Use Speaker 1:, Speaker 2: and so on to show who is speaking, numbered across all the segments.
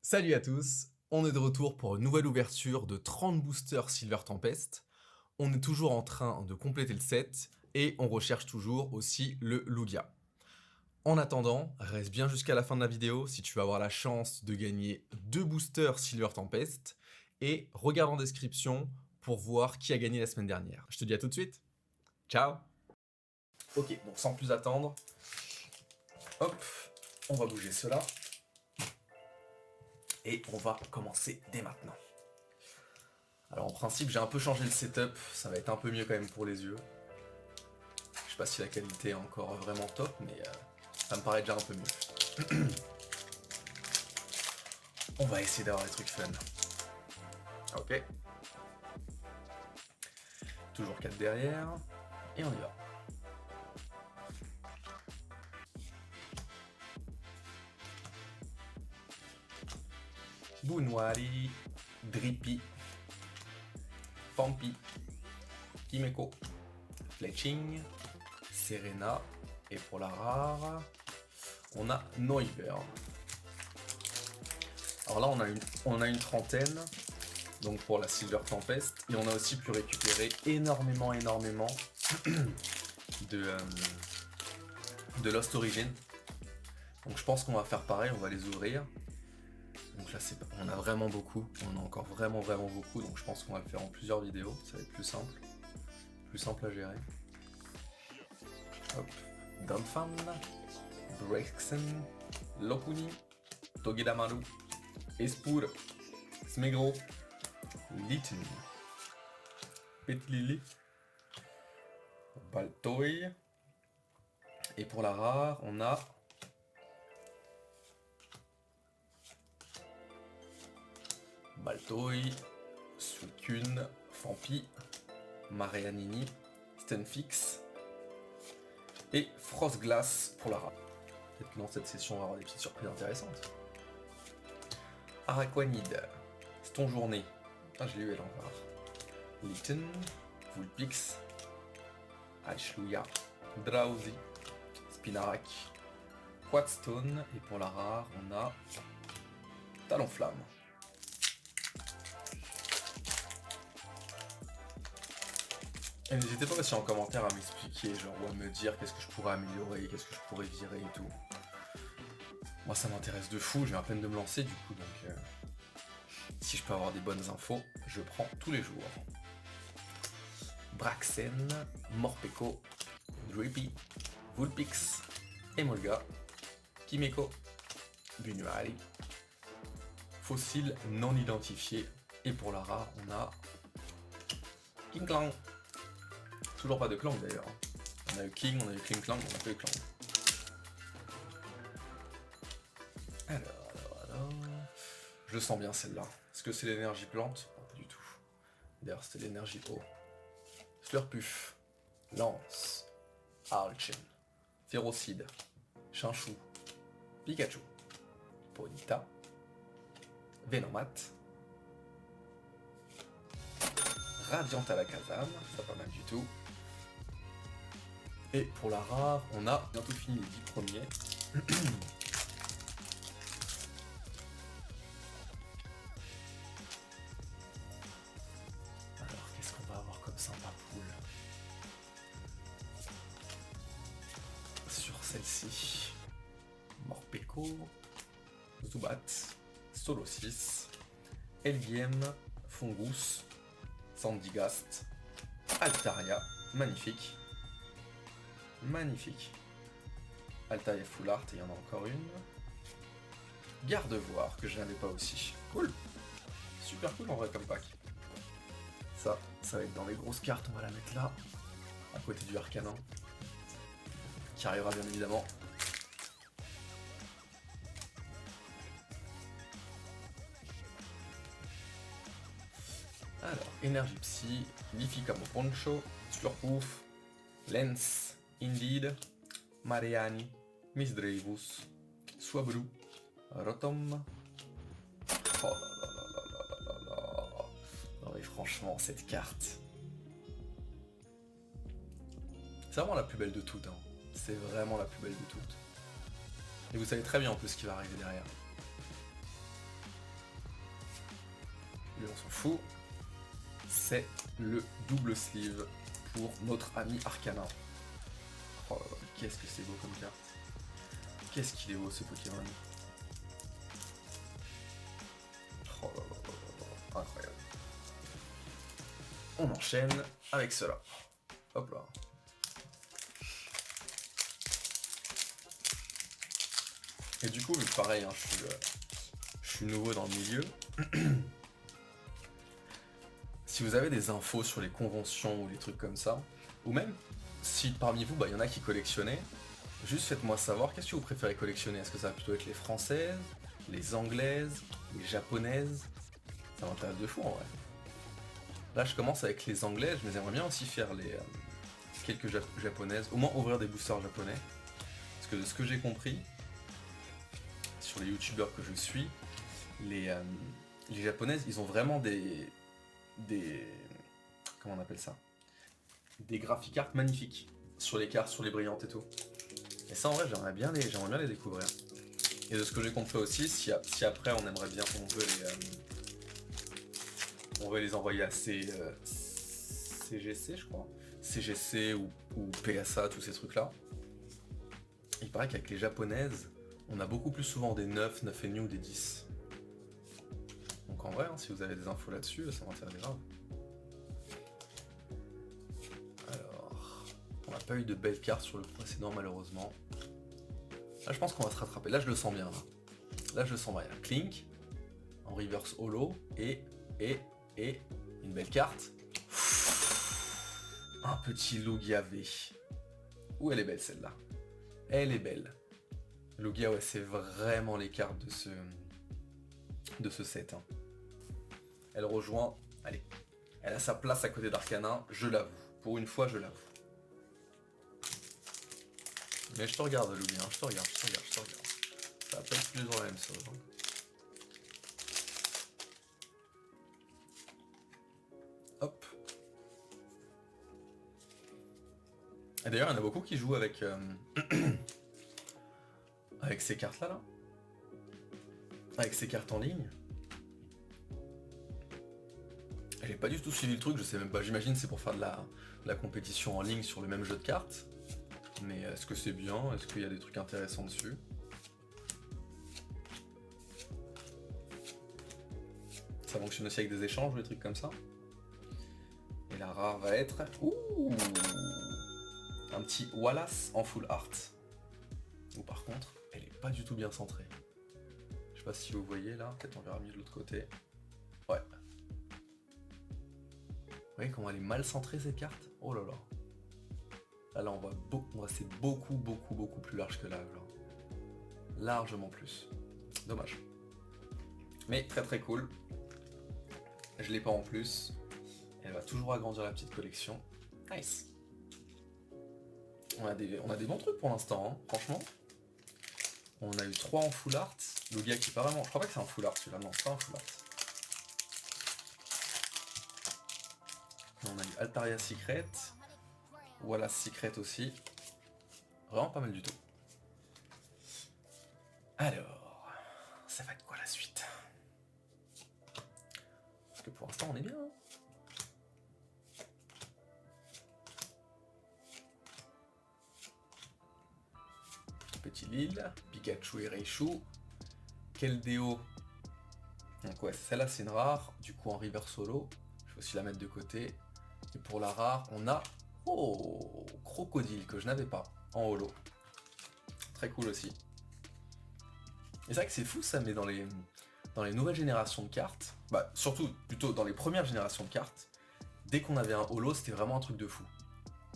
Speaker 1: Salut à tous, on est de retour pour une nouvelle ouverture de 30 boosters Silver Tempest. On est toujours en train de compléter le set et on recherche toujours aussi le Lugia. En attendant, reste bien jusqu'à la fin de la vidéo si tu veux avoir la chance de gagner 2 boosters Silver Tempest et regarde en description pour voir qui a gagné la semaine dernière. Je te dis à tout de suite, ciao. Ok, donc sans plus attendre, hop, on va bouger cela. Et on va commencer dès maintenant. Alors en principe j'ai un peu changé le setup, ça va être un peu mieux quand même pour les yeux. Je sais pas si la qualité est encore vraiment top, mais ça me paraît déjà un peu mieux. On va essayer d'avoir des trucs fun. Ok. Toujours 4 derrière, et on y va. Bunwari, Drippy, Pampi, Kimeko, Fletching, Serena, et pour la rare, on a Noivern. Alors là on a une trentaine, donc pour la Silver Tempest, et on a aussi pu récupérer énormément de Lost Origin. Donc je pense qu'on va faire pareil, on va les ouvrir. Donc là on a vraiment beaucoup, on a encore vraiment beaucoup, donc je pense qu'on va le faire en plusieurs vidéos, ça va être plus simple à gérer. Hop, Donphan, Brexen, Lokuni, Togedamaru, Espur, Smegro, Litten, Petlili, Baltoy, et pour la rare on a Baltoy, Suicune, Fampi, Marianini, Stunfix et Frostglass pour la rare. Peut-être que dans cette session on va avoir des petites surprises intéressantes. Araquanid, Stonjourné, ah je l'ai eu elle encore. Litten, Vulpix, Alchluia, Drowsy, Spinarak, Quadstone, et pour la rare on a Talonflamme. Et n'hésitez pas aussi en commentaire à m'expliquer, genre, ou à me dire qu'est-ce que je pourrais améliorer, qu'est-ce que je pourrais virer et tout. Moi ça m'intéresse de fou, je viens à peine de me lancer du coup, donc si je peux avoir des bonnes infos, je prends tous les jours. Braxen, Morpeko, Drippy, Vulpix, Emolga, Kimeko, Bunuari, Fossile non identifié, et pour la rare on a Kinklang. Toujours pas de Clang d'ailleurs. On a eu King, on a eu Klinklang, on a pas eu Clang. Alors. Je sens bien celle-là. Est-ce que c'est l'énergie plante? Pas du tout. D'ailleurs c'était l'énergie eau. Slurpuff, Lance, Archen, Ferocide, Chinchou, Pikachu, Ponyta, Venomat, Radiant Alakazam, c'est pas mal du tout. Et pour la rare, on a bientôt fini les 10 premiers. Alors, qu'est-ce qu'on va avoir comme sympa pool sur celle-ci? Morpeko, Zubat, Solosis, Elviem, Fungus, Sandygast, Altaria, magnifique. Altaria Full Art, et il y en a encore une. Gardevoir, que je n'avais pas aussi. Cool. Super cool en vrai comme pack. Ça va être dans les grosses cartes, on va la mettre là, à côté du Arcanin, qui arrivera bien évidemment. Alors, Énergie Psy, Leafy-Camo Poncho, Slurpoof, Lens, Indeed, Mariani, Misdreavus, Swablu, Rotom. Oh là là là là là là là là. Non mais franchement, cette carte. C'est vraiment la plus belle de toutes, hein. C'est vraiment la plus belle de toutes. Et vous savez très bien en plus ce qui va arriver derrière. on s'en fout. C'est le double sleeve pour notre ami Arcana. Oh là là, qu'est-ce que c'est beau comme carte. Qu'est-ce qu'il est beau ce Pokémon. Oh là là là là là, incroyable. On enchaîne avec cela. Hop là. Et du coup, pareil, hein, je suis nouveau dans le milieu. Si vous avez des infos sur les conventions ou les trucs comme ça, ou même si parmi vous, il y en a qui collectionnaient, juste faites-moi savoir, qu'est-ce que vous préférez collectionner? Est-ce que ça va plutôt être les françaises, les anglaises, les japonaises? Ça m'intéresse de fou en vrai. Là, je commence avec les anglaises, mais j'aimerais bien aussi faire les quelques japonaises, au moins ouvrir des boosters japonais. Parce que de ce que j'ai compris, sur les youtubeurs que je suis, les japonaises, ils ont vraiment des comment on appelle ça, des graphic art magnifiques sur les cartes, sur les brillantes et tout. Et ça en vrai j'aimerais bien les découvrir. Et de ce que j'ai compris aussi, si après on aimerait bien, on veut les envoyer à CGC je crois, CGC ou PSA, tous ces trucs là. Il paraît qu'avec les japonaises, on a beaucoup plus souvent des 9 et demi ou des 10. Donc en vrai, hein, si vous avez des infos là-dessus, ça m'intéresse grave. Alors, on n'a pas eu de belles cartes sur le précédent malheureusement. Là je pense qu'on va se rattraper, là je le sens bien. Là je le sens bien. Clink, en reverse holo, et une belle carte. Un petit Lugia V. Ouh, elle est belle celle-là. Elle est belle. Lugia, ouais, c'est vraiment les cartes de ce set. Hein. Elle rejoint, allez, elle a sa place à côté d'Arcana, je l'avoue. Pour une fois, je l'avoue. Mais je te regarde, Lugia, hein, je te regarde. Ça va pas être plus dans la même chose. Hein. Hop. Et d'ailleurs, il y en a beaucoup qui jouent avec avec ces cartes là. Avec ces cartes en ligne. J'ai pas du tout suivi le truc, je sais même pas, j'imagine c'est pour faire de la compétition en ligne sur le même jeu de cartes. Mais est-ce que c'est bien? Est-ce qu'il y a des trucs intéressants dessus? Ça fonctionne aussi avec des échanges ou des trucs comme ça. Et la rare va être... Ouh, un petit Wallace en full art. Ou par contre, elle est pas du tout bien centrée. Je sais pas si vous voyez là, peut-être on verra mieux de l'autre côté. Ouais. Vous voyez comment elle est mal centrée cette carte? Oh là là. Là on va c'est beaucoup plus large que là. Largement plus. Dommage. Mais très cool. Je l'ai pas en plus. Elle va toujours agrandir la petite collection. Nice. On a des bons trucs pour l'instant, hein, franchement. On a eu 3 en full art. Le gars qui est pas vraiment... Je crois pas que c'est un full art celui-là, non, c'est pas un full art. On a eu Altaria Secret. Wallace Secret aussi. Vraiment pas mal du tout. Alors, ça va être quoi la suite? Parce que pour l'instant on est bien. Hein. Petit Lille, Pikachu et Raichu. Keldeo. Donc ouais, celle-là c'est une rare. Du coup en river solo. Je vais aussi la mettre de côté. Et pour la rare, on a... Oh, Crocodile que je n'avais pas en holo. Très cool aussi. Et c'est vrai que c'est fou ça, mais dans les nouvelles générations de cartes, bah surtout plutôt dans les premières générations de cartes, dès qu'on avait un holo, c'était vraiment un truc de fou.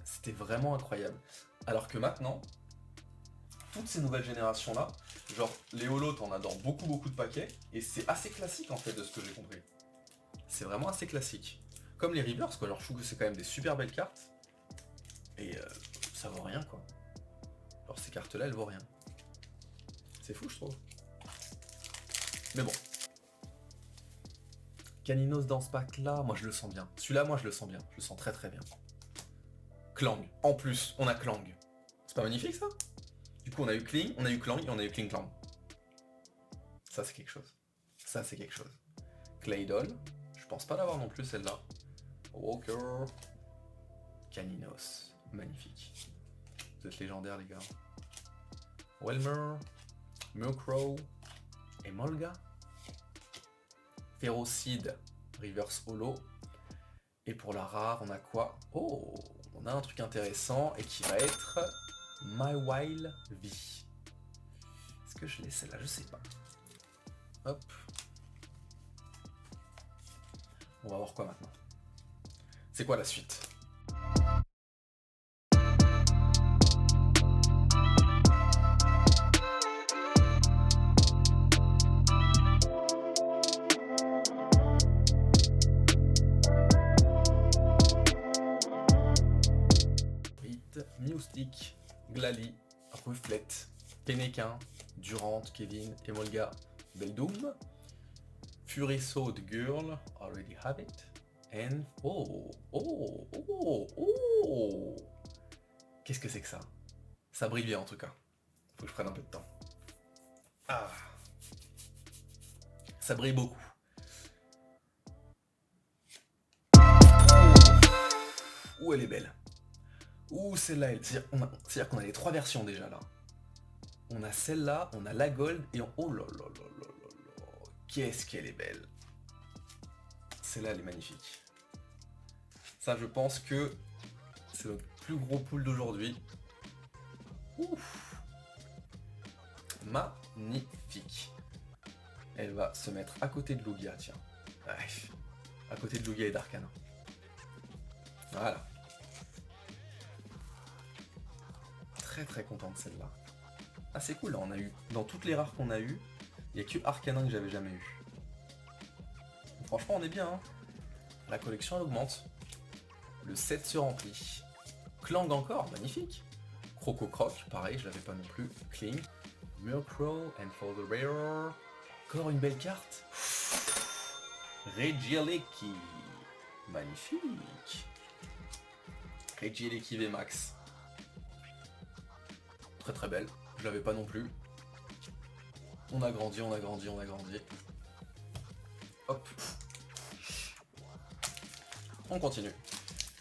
Speaker 1: C'était vraiment incroyable. Alors que maintenant, toutes ces nouvelles générations là, genre les holos t'en as dans beaucoup de paquets, et c'est assez classique en fait de ce que j'ai compris. C'est vraiment assez classique. Comme les reverse quoi, genre je trouve que c'est quand même des super belles cartes. Et ça vaut rien quoi. Alors ces cartes là elles vaut rien. C'est fou je trouve. Mais bon. Caninos dans ce pack là, moi je le sens bien. Celui-là moi je le sens bien. Je le sens très bien. Clang. En plus, on a Clang. C'est pas magnifique ça? Du coup on a eu Kling, on a eu Clang et on a eu Kling Clang. Ça c'est quelque chose. Ça c'est quelque chose. Claydol. Je Je pense pas l'avoir non plus celle-là. Walker. Caninos. Magnifique. Vous êtes légendaires les gars. Welmer. Murkrow. Et Molga. Ferocide. Reverse Holo. Et pour la rare, on a quoi? Oh, on a un truc intéressant et qui va être Mawile V. Est-ce que je l'ai celle-là? Je sais pas. Hop. On va voir quoi maintenant. C'est quoi la suite? Mewstick, Glalie, Rufflet, Penequin, Durant, Kevin, Emolga, Beldoom, Fury Sword Girl, already have it, and oh, qu'est-ce que c'est que ça? Ça brille bien en tout cas. Faut que je prenne un peu de temps. Ah, ça brille beaucoup. Ouh, elle est belle. Ouh, celle-là, c'est-à-dire qu'on a les trois versions déjà là. On a celle-là, on a la gold et on... Oh là là là là là là. Qu'est-ce qu'elle est belle. Celle-là, elle est magnifique. Ça, je pense que c'est notre plus gros pull d'aujourd'hui. Ouf. Magnifique. Elle va se mettre à côté de Lugia, tiens. Ouais. À côté de Lugia et d'Arcana. Voilà. Très content de celle-là. Ah c'est cool, là on a eu, dans toutes les rares qu'on a eu, il n'y a que Arcanin que j'avais jamais eu. Franchement on est bien, hein. La collection elle augmente. Le set se remplit. Clang encore, magnifique. Croco Croc, pareil, je l'avais pas non plus. Kling. Murkrow, and for the rare. Encore une belle carte. Regieleki. Magnifique. Regieleki VMAX. Très belle, je l'avais pas non plus. On a grandi. Hop. On continue.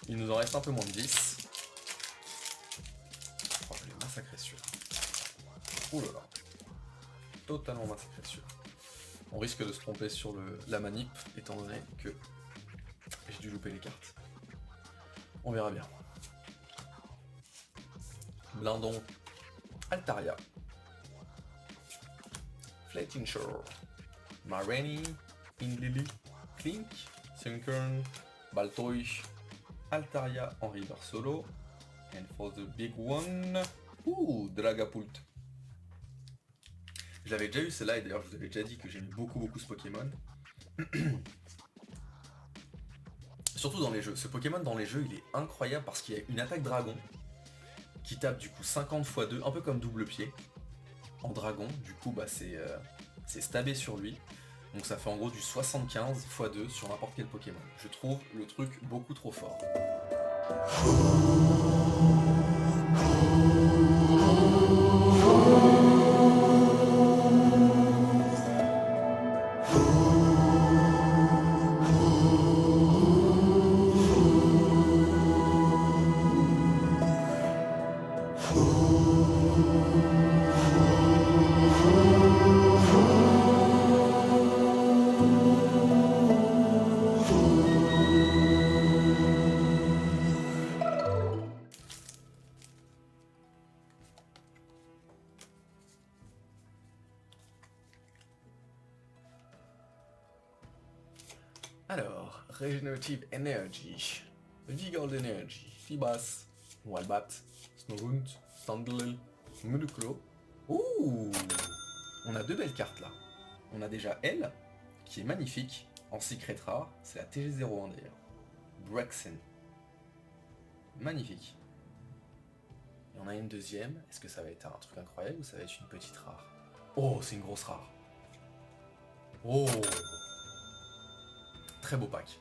Speaker 1: Il nous en reste un peu moins de 10. Oh, je l'ai massacré celui-là. Ouh là là. Totalement massacré celui-là. On risque de se tromper sur la manip, étant donné que j'ai dû louper les cartes. On verra bien. Blindon. Altaria, Flating Shore, Mareni, Inglili, Klink, Sunkern, Baltoy, Altaria en River Solo, and for the big one, Dragapult. J'avais déjà eu celle-là et d'ailleurs je vous avais déjà dit que j'aimais beaucoup ce Pokémon. Surtout dans les jeux. Ce Pokémon dans les jeux il est incroyable parce qu'il y a une attaque dragon qui tape du coup 50 x 2, un peu comme double pied, en dragon, du coup bah c'est stabé sur lui, donc ça fait en gros du 75 x 2 sur n'importe quel Pokémon. Je trouve le truc beaucoup trop fort. Alors, Regenerative Energy, Vigor Energy, Fibas, Walbat, Snorunt, Sandlil, Muduklo. Ouh, on a deux belles cartes là. On a déjà elle, qui est magnifique, en secret rare, c'est la TG01 d'ailleurs. Braxen. Magnifique. Et on a une deuxième, est-ce que ça va être un truc incroyable ou ça va être une petite rare? Oh, c'est une grosse rare. Oh, très beau pack.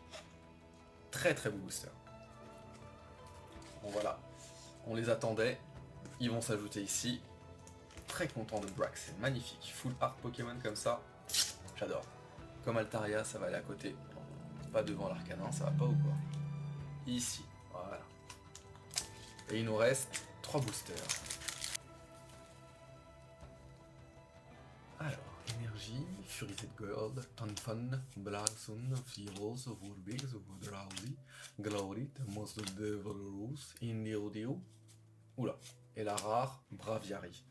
Speaker 1: Très beau booster. Bon voilà, on les attendait, ils vont s'ajouter ici. Très content de Braxen, magnifique. Full art Pokémon comme ça, j'adore. Comme Altaria, ça va aller à côté. Pas devant l'arcanin, ça va pas ou quoi? Ici, voilà. Et il nous reste 3 boosters. Alors, énergie, Furised Gold, Tonfun, Blacksun, Heroes, Wurbigs, Woodrausi, Glory, Most of the Valorous, Indiodio. Oula, et la rare, Braviary.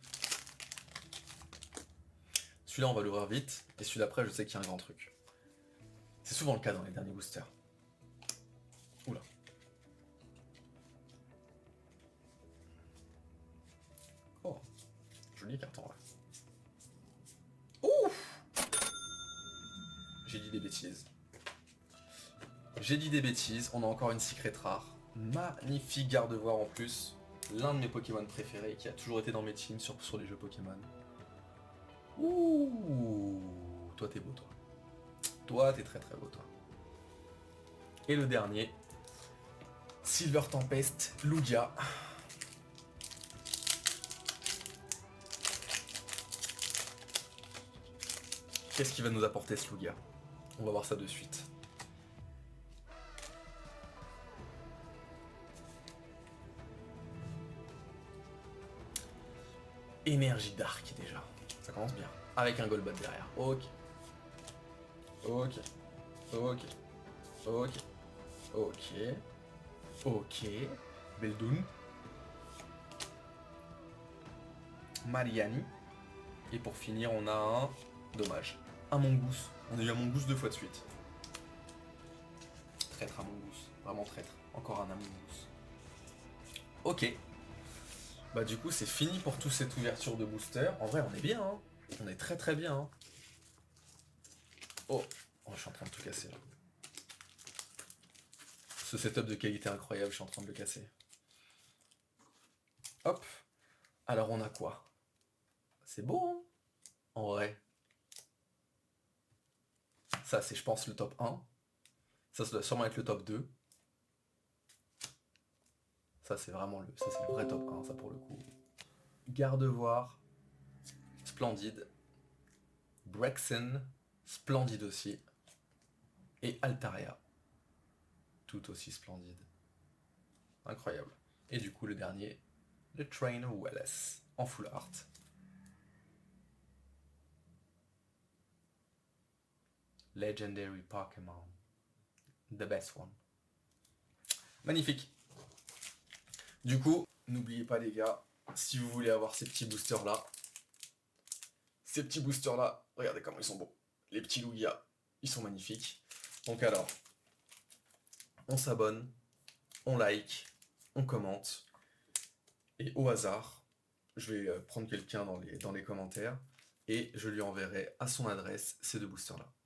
Speaker 1: Celui-là, on va l'ouvrir vite, et celui d'après, je sais qu'il y a un grand truc. C'est souvent le cas dans les derniers boosters. Oula. Oh, joli carton, là. Ouf! J'ai dit des bêtises. J'ai dit des bêtises, on a encore une secret rare. Magnifique garde-voir en plus. L'un de mes Pokémon préférés qui a toujours été dans mes teams sur les jeux Pokémon. Ouh, toi t'es beau toi. Toi t'es très très beau toi. Et le dernier, Silver Tempest, Lugia. Qu'est-ce qu'il va nous apporter ce Lugia? On va voir ça de suite. Énergie Dark déjà. Ça commence bien. Avec un Golbat derrière. Ok. Ok. Ok. Ok. Ok. Ok. Beldun. Mariani. Et pour finir, on a un... Dommage. Un Mongoose. On a eu un Mongoose 2 fois de suite. Traître à Mongoose. Vraiment traître. Encore un Mongoose. Ok. Bah du coup, c'est fini pour toute cette ouverture de booster. En vrai, on est bien, hein. On est très très bien, hein. Oh, je suis en train de tout casser là. Ce setup de qualité incroyable, je suis en train de le casser. Hop. Alors on a quoi? C'est beau, hein? En vrai. Ça, c'est, je pense, le top 1. Ça doit sûrement être le top 2. Ça, c'est vraiment ça, c'est le vrai top 1, ça, pour le coup. Gardevoir. Splendide. Brexen. Splendide aussi. Et Altaria. Tout aussi splendide. Incroyable. Et du coup, le dernier, le Trainer Wallace, en full art. Legendary Pokémon. The best one. Magnifique. Du coup, n'oubliez pas les gars, si vous voulez avoir ces petits boosters là, regardez comment ils sont beaux. Les petits Lugia, ils sont magnifiques. Donc alors, on s'abonne, on like, on commente, et au hasard, je vais prendre quelqu'un dans les commentaires, et je lui enverrai à son adresse ces 2 boosters là.